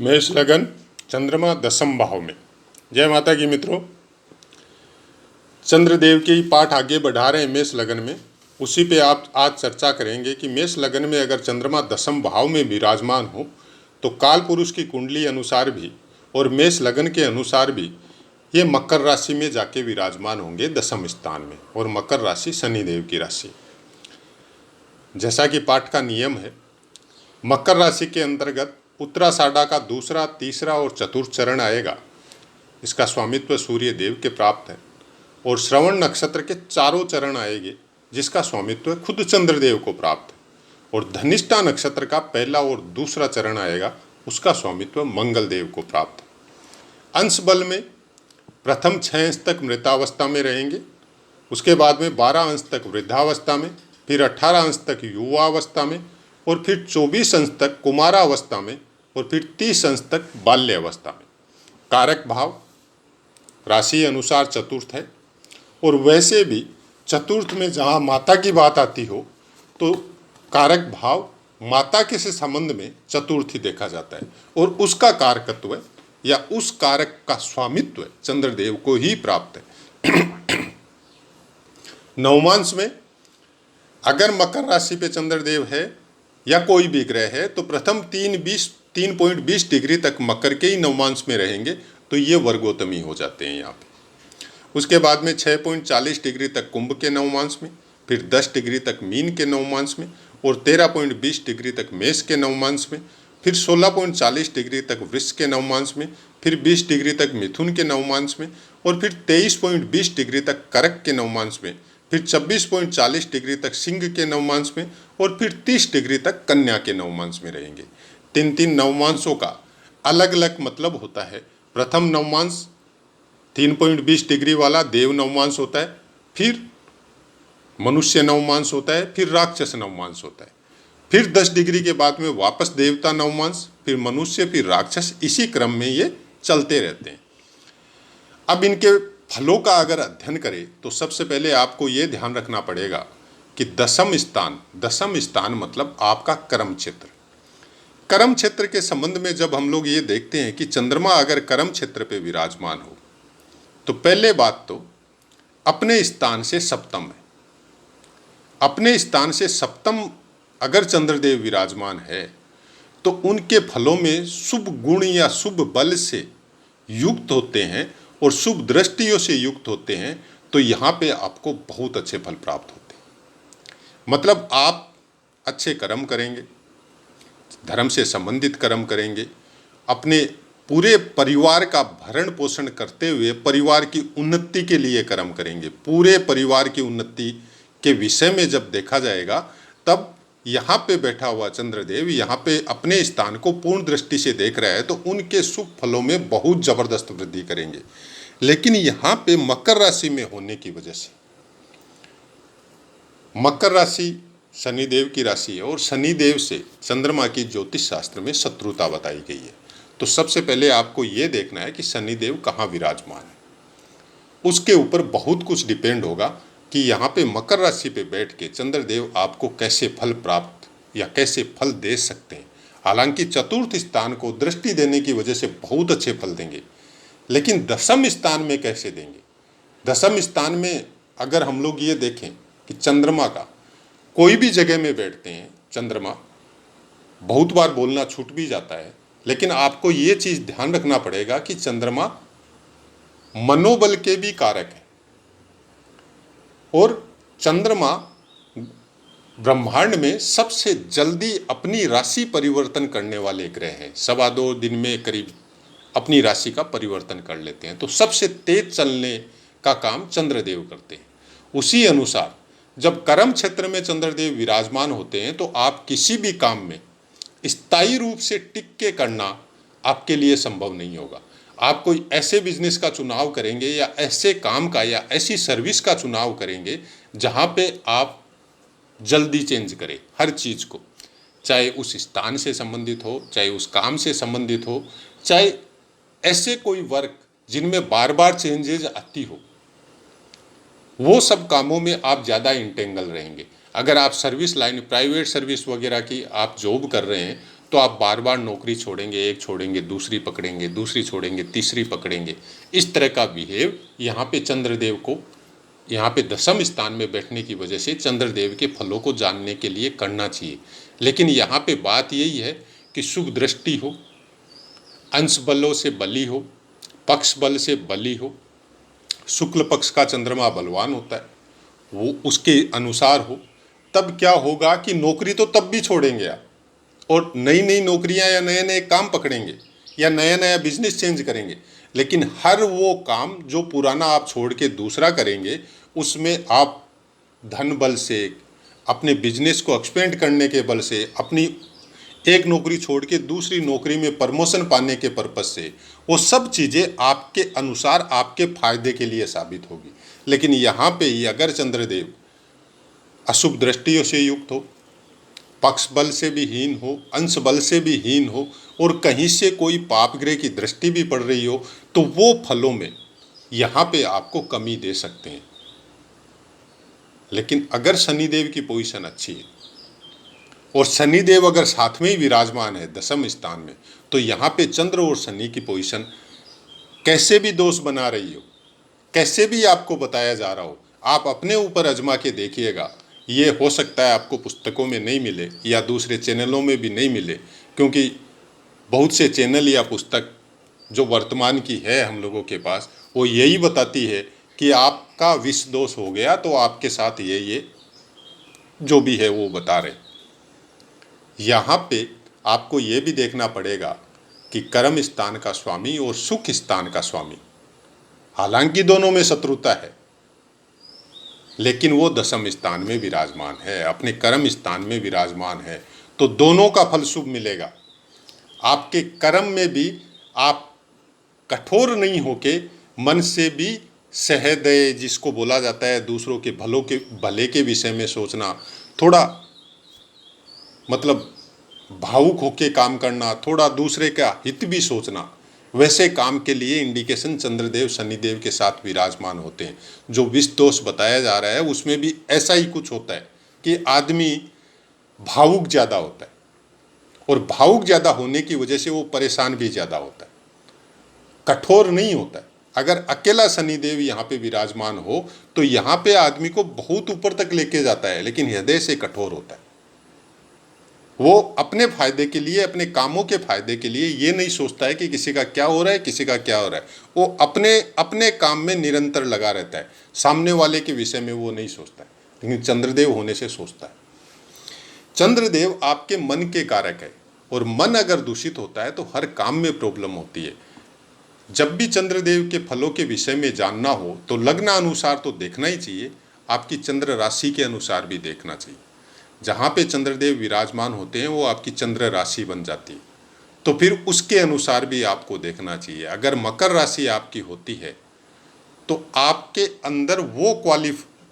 मेष लगन, चंद्रमा दसम भाव में। जय माता की मित्रों, चंद्रदेव के ही पाठ आगे बढ़ा रहे हैं मेष लगन में। उसी पे आप आज चर्चा करेंगे कि मेष लगन में अगर चंद्रमा दसम भाव में विराजमान हो तो काल पुरुष की कुंडली अनुसार भी और मेष लगन के अनुसार भी ये मकर राशि में जाके विराजमान होंगे दसम स्थान में। और मकर राशि शनिदेव की राशि, जैसा कि पाठ का नियम है, मकर राशि के अंतर्गत उत्तराषाढ़ा का दूसरा, तीसरा और चतुर्थ चरण आएगा। इसका स्वामित्व सूर्य देव के प्राप्त है। और श्रवण नक्षत्र के चारों चरण आएंगे, जिसका स्वामित्व खुद चंद्रदेव को प्राप्त है। और धनिष्ठा नक्षत्र का पहला और दूसरा चरण आएगा, उसका स्वामित्व मंगल देव को प्राप्त है। अंश बल में प्रथम 6 अंश तक मृतावस्था में रहेंगे, उसके बाद में 12 अंश तक वृद्धावस्था में, फिर 18 अंश तक युवावस्था में, और फिर 24 अंश तक कुमारावस्था में, और फिर 30 अंश तक बाल्यावस्था में। कारक भाव राशि अनुसार चतुर्थ है। और वैसे भी चतुर्थ में जहाँ माता की बात आती हो तो कारक भाव माता के से संबंध में चतुर्थ ही देखा जाता है। और उसका कारकत्व या उस कारक का स्वामित्व चंद्रदेव को ही प्राप्त है। नवमांश में अगर मकर राशि पे चंद्रदेव है या कोई भी ग्रह है तो प्रथम 3.20 डिग्री तक मकर के ही नवमांश में रहेंगे, तो ये वर्गोत्तमी हो जाते हैं यहाँ पे। उसके बाद में 6.40 डिग्री तक कुंभ के नवमांश में, फिर 10 डिग्री तक मीन के नवमांश में, और 13.20 डिग्री तक मेष के नवमांश में, फिर 16.40 डिग्री तक वृष के नवमांश में, फिर 20 डिग्री तक मिथुन के नवमांश में, और फिर 23.20 डिग्री तक कर्क के नवमांश में, फिर 26.40 डिग्री तक सिंह के नवमांश में, और फिर 30 डिग्री तक कन्या के नवमांश में रहेंगे। 3 नवमांशों का अलग अलग मतलब होता है। प्रथम नवमांश 3.20 डिग्री वाला देव नवमांश होता है, फिर मनुष्य नवमांश होता है, फिर राक्षस नवमांश होता है, फिर 10 डिग्री के बाद में वापस देवता नवमांश, फिर मनुष्य, फिर राक्षस, इसी क्रम में ये चलते रहते हैं। अब इनके फलों का अगर अध्ययन करें तो सबसे पहले आपको ये ध्यान रखना पड़ेगा कि दसम स्थान मतलब आपका कर्म क्षेत्र। कर्म क्षेत्र के संबंध में जब हम लोग ये देखते हैं कि चंद्रमा अगर कर्म क्षेत्र पे विराजमान हो तो पहले बात तो अपने स्थान से सप्तम है। अपने स्थान से सप्तम अगर चंद्रदेव विराजमान है तो उनके फलों में शुभ गुण या शुभ बल से युक्त होते हैं और शुभ दृष्टियों से युक्त होते हैं, तो यहाँ पे आपको बहुत अच्छे फल प्राप्त होते हैं। मतलब आप अच्छे कर्म करेंगे, धर्म से संबंधित कर्म करेंगे, अपने पूरे परिवार का भरण पोषण करते हुए परिवार की उन्नति के लिए कर्म करेंगे। पूरे परिवार की उन्नति के विषय में जब देखा जाएगा तब यहाँ पे बैठा हुआ चंद्रदेव यहाँ पे अपने स्थान को पूर्ण दृष्टि से देख रहा है, तो उनके शुभ फलों में बहुत जबरदस्त वृद्धि करेंगे। लेकिन यहाँ पे मकर राशि में होने की वजह से, मकर राशि शनिदेव की राशि है और शनिदेव से चंद्रमा की ज्योतिष शास्त्र में शत्रुता बताई गई है। तो सबसे पहले आपको ये देखना है कि शनिदेव कहाँ विराजमान है। उसके ऊपर बहुत कुछ डिपेंड होगा कि यहाँ पे मकर राशि पे बैठ के चंद्रदेव आपको कैसे फल प्राप्त या कैसे फल दे सकते हैं। हालांकि चतुर्थ स्थान को दृष्टि देने की वजह से बहुत अच्छे फल देंगे, लेकिन दसम स्थान में कैसे देंगे। दसम स्थान में अगर हम लोग ये देखें कि चंद्रमा का कोई भी जगह में बैठते हैं, चंद्रमा बहुत बार बोलना छूट भी जाता है, लेकिन आपको ये चीज़ ध्यान रखना पड़ेगा कि चंद्रमा मनोबल के भी कारक है। और चंद्रमा ब्रह्मांड में सबसे जल्दी अपनी राशि परिवर्तन करने वाले ग्रह हैं। 2.25 दिन में करीब अपनी राशि का परिवर्तन कर लेते हैं। तो सबसे तेज चलने का काम चंद्रदेव करते हैं। उसी अनुसार जब कर्म क्षेत्र में चंद्रदेव विराजमान होते हैं तो आप किसी भी काम में स्थायी रूप से टिक के करना आपके लिए संभव नहीं होगा। आप कोई ऐसे बिजनेस का चुनाव करेंगे या ऐसे काम का या ऐसी सर्विस का चुनाव करेंगे जहां पे आप जल्दी चेंज करें हर चीज़ को, चाहे उस स्थान से संबंधित हो, चाहे उस काम से संबंधित हो, चाहे ऐसे कोई वर्क जिनमें बार बार चेंजेज आती हो, वो सब कामों में आप ज़्यादा इंटेंगल रहेंगे। अगर आप सर्विस लाइन, प्राइवेट सर्विस वगैरह की आप जॉब कर रहे हैं तो आप बार बार नौकरी छोड़ेंगे, एक छोड़ेंगे, दूसरी पकड़ेंगे, दूसरी छोड़ेंगे, तीसरी पकड़ेंगे। इस तरह का बिहेव यहाँ पे चंद्रदेव को, यहाँ पे दशम स्थान में बैठने की वजह से चंद्रदेव के फलों को जानने के लिए करना चाहिए। लेकिन यहाँ पे बात यही है कि शुभ दृष्टि हो, अंश बलों से बली हो, पक्ष बल से बली हो, शुक्ल पक्ष का चंद्रमा बलवान होता है, वो उसके अनुसार हो, तब क्या होगा कि नौकरी तो तब भी छोड़ेंगे आप, और नई नई नौकरियां या नए नए काम पकड़ेंगे या नया नया बिजनेस चेंज करेंगे। लेकिन हर वो काम जो पुराना आप छोड़ के दूसरा करेंगे, उसमें आप धन बल से, अपने बिजनेस को एक्सपेंड करने के बल से, अपनी एक नौकरी छोड़ के दूसरी नौकरी में प्रमोशन पाने के पर्पज से, वो सब चीज़ें आपके अनुसार आपके फायदे के लिए साबित होगी। लेकिन यहाँ पे ही अगर चंद्रदेव अशुभ दृष्टियों से युक्त हो, पक्ष बल से भी हीन हो, अंश बल से भी हीन हो, और कहीं से कोई पाप ग्रह की दृष्टि भी पड़ रही हो, तो वो फलों में यहाँ पे आपको कमी दे सकते हैं। लेकिन अगर शनिदेव की पोजीशन अच्छी है और शनिदेव अगर साथ में ही विराजमान है दशम स्थान में, तो यहाँ पे चंद्र और शनि की पोजीशन कैसे भी दोष बना रही हो, कैसे भी आपको बताया जा रहा हो, आप अपने ऊपर आजमा के देखिएगा। ये हो सकता है आपको पुस्तकों में नहीं मिले या दूसरे चैनलों में भी नहीं मिले, क्योंकि बहुत से चैनल या पुस्तक जो वर्तमान की है हम लोगों के पास, वो यही बताती है कि आपका विष दोष हो गया तो आपके साथ ये जो भी है वो बता रहे। यहाँ पे आपको ये भी देखना पड़ेगा कि कर्म स्थान का स्वामी और सुख स्थान का स्वामी, हालांकि दोनों में शत्रुता है, लेकिन वो दशम स्थान में विराजमान है, अपने कर्म स्थान में विराजमान है, तो दोनों का फल शुभ मिलेगा। आपके कर्म में भी आप कठोर नहीं होके मन से भी सहृदय, जिसको बोला जाता है दूसरों के भले के विषय में सोचना, थोड़ा मतलब भावुक होके काम करना, थोड़ा दूसरे का हित भी सोचना, वैसे काम के लिए इंडिकेशन चंद्रदेव शनिदेव के साथ विराजमान होते हैं। जो विष दोष बताया जा रहा है उसमें भी ऐसा ही कुछ होता है कि आदमी भावुक ज़्यादा होता है, और भावुक ज़्यादा होने की वजह से वो परेशान भी ज़्यादा होता है, कठोर नहीं होता है। अगर अकेला शनिदेव यहाँ पे विराजमान हो तो यहाँ पे आदमी को बहुत ऊपर तक लेके जाता है, लेकिन हृदय से कठोर होता है। वो अपने फायदे के लिए, अपने कामों के फायदे के लिए ये नहीं सोचता है कि किसी का क्या हो रहा है, किसी का क्या हो रहा है। वो अपने अपने काम में निरंतर लगा रहता है, सामने वाले के विषय में वो नहीं सोचता है। लेकिन चंद्रदेव होने से सोचता है। चंद्रदेव आपके मन के कारक है, और मन अगर दूषित होता है तो हर काम में प्रॉब्लम होती है। जब भी चंद्रदेव के फलों के विषय में जानना हो तो लग्न अनुसार तो देखना ही चाहिए, आपकी चंद्र राशि के अनुसार भी देखना चाहिए। जहाँ पे चंद्रदेव विराजमान होते हैं वो आपकी चंद्र राशि बन जाती है, तो फिर उसके अनुसार भी आपको देखना चाहिए। अगर मकर राशि आपकी होती है तो आपके अंदर वो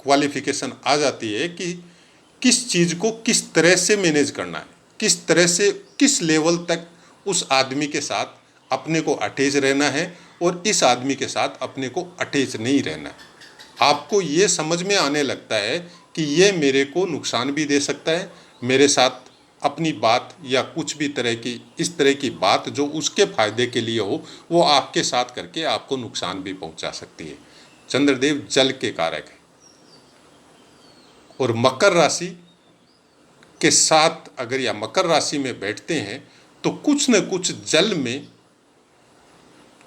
क्वालिफिकेशन आ जाती है कि किस चीज़ को किस तरह से मैनेज करना है, किस तरह से किस लेवल तक उस आदमी के साथ अपने को अटैच रहना है और इस आदमी के साथ अपने को अटैच नहीं रहना है। आपको ये समझ में आने लगता है कि ये मेरे को नुकसान भी दे सकता है, मेरे साथ अपनी बात या कुछ भी तरह की इस तरह की बात जो उसके फायदे के लिए हो वो आपके साथ करके आपको नुकसान भी पहुंचा सकती है। चंद्रदेव जल के कारक है, और मकर राशि के साथ अगर या मकर राशि में बैठते हैं तो कुछ न कुछ जल में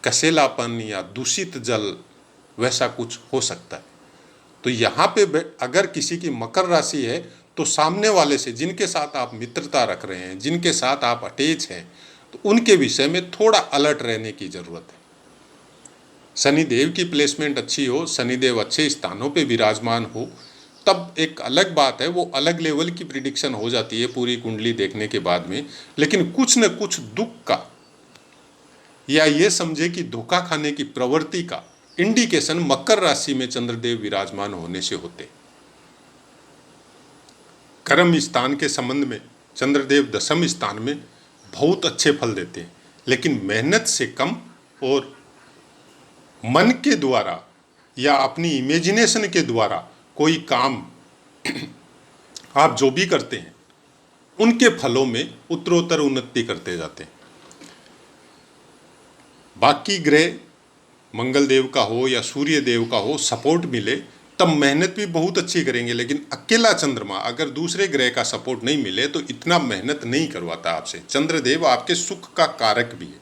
कसेलापन या दूषित जल वैसा कुछ हो सकता है। तो यहाँ पे अगर किसी की मकर राशि है तो सामने वाले से, जिनके साथ आप मित्रता रख रहे हैं, जिनके साथ आप अटैच हैं, तो उनके विषय में थोड़ा अलर्ट रहने की ज़रूरत है। शनिदेव की प्लेसमेंट अच्छी हो, शनिदेव अच्छे स्थानों पे विराजमान हो, तब एक अलग बात है, वो अलग लेवल की प्रिडिक्शन हो जाती है पूरी कुंडली देखने के बाद में। लेकिन कुछ न कुछ दुख का या ये समझे कि धोखा खाने की प्रवृत्ति का इंडिकेशन मकर राशि में चंद्रदेव विराजमान होने से होते। कर्म स्थान के संबंध में चंद्रदेव दशम स्थान में बहुत अच्छे फल देते हैं, लेकिन मेहनत से कम और मन के द्वारा या अपनी इमेजिनेशन के द्वारा कोई काम आप जो भी करते हैं उनके फलों में उत्तरोत्तर उन्नति करते जाते हैं। बाकी ग्रह मंगल देव का हो या सूर्य देव का हो सपोर्ट मिले तब मेहनत भी बहुत अच्छी करेंगे, लेकिन अकेला चंद्रमा अगर दूसरे ग्रह का सपोर्ट नहीं मिले तो इतना मेहनत नहीं करवाता आपसे। चंद्रदेव आपके सुख का कारक भी है,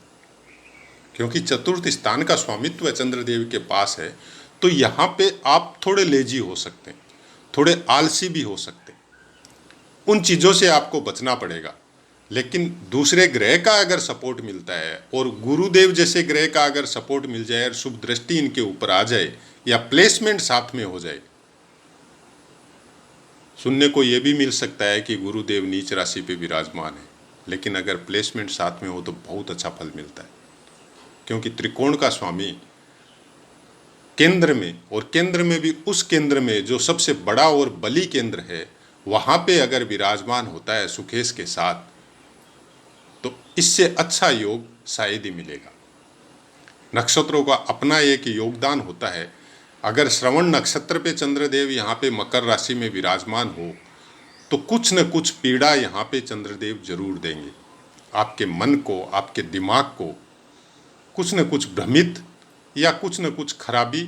क्योंकि चतुर्थ स्थान का स्वामित्व चंद्रदेव के पास है। तो यहाँ पे आप थोड़े लेजी हो सकते हैं, थोड़े आलसी भी हो सकते हैं, उन चीज़ों से आपको बचना पड़ेगा। लेकिन दूसरे ग्रह का अगर सपोर्ट मिलता है और गुरुदेव जैसे ग्रह का अगर सपोर्ट मिल जाए और शुभ दृष्टि इनके ऊपर आ जाए या प्लेसमेंट साथ में हो जाए, सुनने को यह भी मिल सकता है कि गुरुदेव नीच राशि पे विराजमान है, लेकिन अगर प्लेसमेंट साथ में हो तो बहुत अच्छा फल मिलता है। क्योंकि त्रिकोण का स्वामी केंद्र में, और केंद्र में भी उस केंद्र में जो सबसे बड़ा और बली केंद्र है, वहाँ पे अगर विराजमान होता है सुखेश के साथ, तो इससे अच्छा योग शायद ही मिलेगा। नक्षत्रों का अपना एक योगदान होता है। अगर श्रवण नक्षत्र पे चंद्रदेव यहाँ पे मकर राशि में विराजमान हो तो कुछ न कुछ पीड़ा यहाँ पे चंद्रदेव जरूर देंगे। आपके मन को, आपके दिमाग को कुछ न कुछ भ्रमित या कुछ न कुछ खराबी,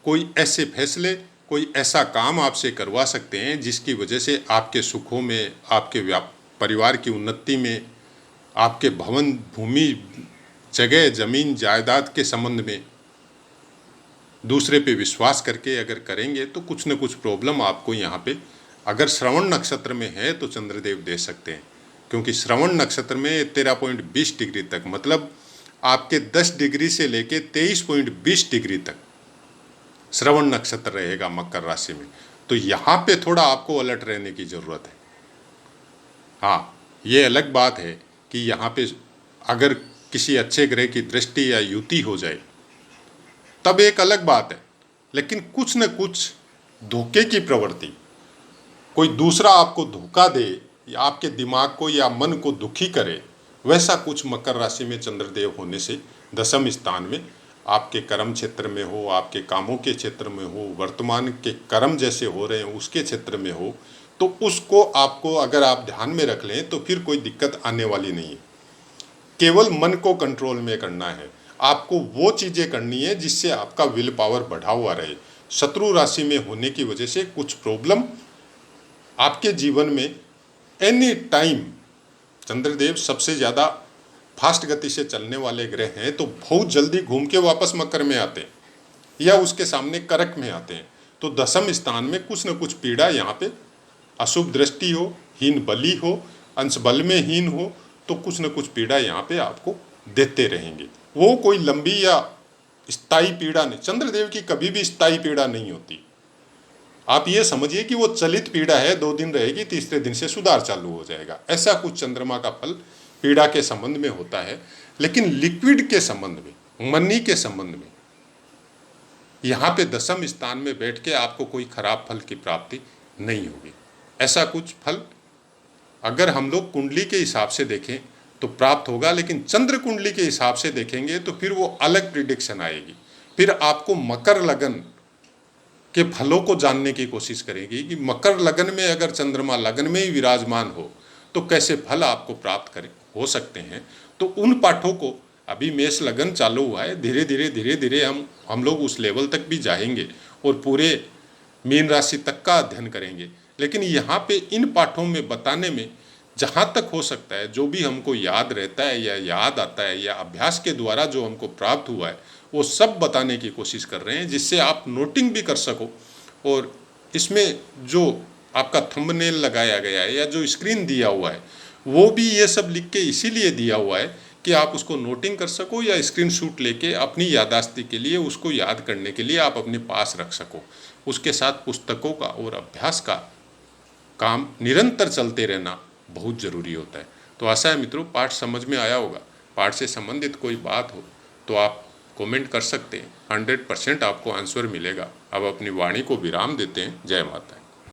कोई ऐसे फैसले, कोई ऐसा काम आपसे करवा सकते हैं जिसकी वजह से आपके सुखों में, आपके परिवार की उन्नति में, आपके भवन, भूमि, जगह, जमीन, जायदाद के संबंध में दूसरे पे विश्वास करके अगर करेंगे तो कुछ न कुछ प्रॉब्लम आपको यहाँ पे अगर श्रवण नक्षत्र में है तो चंद्रदेव दे सकते हैं। क्योंकि श्रवण नक्षत्र में 13.20 डिग्री तक, मतलब आपके 10 डिग्री से लेके 23.20 डिग्री तक श्रवण नक्षत्र रहेगा मकर राशि में। तो यहाँ पे थोड़ा आपको अलर्ट रहने की ज़रूरत है। हाँ, ये अलग बात है कि यहाँ पे अगर किसी अच्छे ग्रह की दृष्टि या युति हो जाए तब एक अलग बात है, लेकिन कुछ न कुछ धोखे की प्रवृत्ति, कोई दूसरा आपको धोखा दे या आपके दिमाग को या मन को दुखी करे, वैसा कुछ मकर राशि में चंद्रदेव होने से दशम स्थान में आपके कर्म क्षेत्र में हो, आपके कामों के क्षेत्र में हो, वर्तमान के कर्म जैसे हो रहे हैं उसके क्षेत्र में हो, तो उसको आपको अगर आप ध्यान में रख लें तो फिर कोई दिक्कत आने वाली नहीं है। केवल मन को कंट्रोल में करना है, आपको वो चीज़ें करनी है जिससे आपका विल पावर बढ़ा हुआ रहे। शत्रु राशि में होने की वजह से कुछ प्रॉब्लम आपके जीवन में एनी टाइम, चंद्रदेव सबसे ज़्यादा फास्ट गति से चलने वाले ग्रह हैं, तो बहुत जल्दी घूम के वापस मकर में आते हैं या उसके सामने करक में आते हैं। तो दशम स्थान में कुछ न कुछ पीड़ा यहाँ पे, अशुभ दृष्टि हो, हीन बली हो, अंश बल में हीन हो, तो कुछ न कुछ पीड़ा यहाँ पे आपको देते रहेंगे। वो कोई लंबी या स्थायी पीड़ा नहीं, चंद्रदेव की कभी भी स्थायी पीड़ा नहीं होती। आप ये समझिए कि वो चलित पीड़ा है, 2 दिन रहेगी, तीसरे दिन से सुधार चालू हो जाएगा। ऐसा कुछ चंद्रमा का फल पीड़ा के संबंध में होता है। लेकिन लिक्विड के संबंध में, मनी के संबंध में, यहाँ पे दशम स्थान में बैठ के आपको कोई खराब फल की प्राप्ति नहीं होगी। ऐसा कुछ फल अगर हम लोग कुंडली के हिसाब से देखें तो प्राप्त होगा, लेकिन चंद्र कुंडली के हिसाब से देखेंगे तो फिर वो अलग प्रिडिक्शन आएगी। फिर आपको मकर लगन के फलों को जानने की कोशिश करेगी कि मकर लगन में अगर चंद्रमा लगन में ही विराजमान हो तो कैसे फल आपको प्राप्त हो सकते हैं। तो उन पाठों को, अभी मेष लगन चालू हुआ है, धीरे धीरे हम लोग उस लेवल तक भी जाएंगे और पूरे मीन राशि तक का अध्ययन करेंगे। लेकिन यहाँ पे इन पाठों में बताने में जहाँ तक हो सकता है, जो भी हमको याद रहता है या याद आता है या अभ्यास के द्वारा जो हमको प्राप्त हुआ है, वो सब बताने की कोशिश कर रहे हैं, जिससे आप नोटिंग भी कर सको। और इसमें जो आपका थंबनेल लगाया गया है या जो स्क्रीन दिया हुआ है, वो भी ये सब लिख के इसीलिए दिया हुआ है कि आप उसको नोटिंग कर सको या स्क्रीनशॉट लेके अपनी याददाश्ती के लिए, उसको याद करने के लिए आप अपने पास रख सको। उसके साथ पुस्तकों का और अभ्यास का काम निरंतर चलते रहना बहुत ज़रूरी होता है। तो आशा है मित्रों पाठ समझ में आया होगा। पाठ से संबंधित कोई बात हो तो आप कमेंट कर सकते हैं, 100% आपको आंसर मिलेगा। अब अपनी वाणी को विराम देते हैं। जय माता।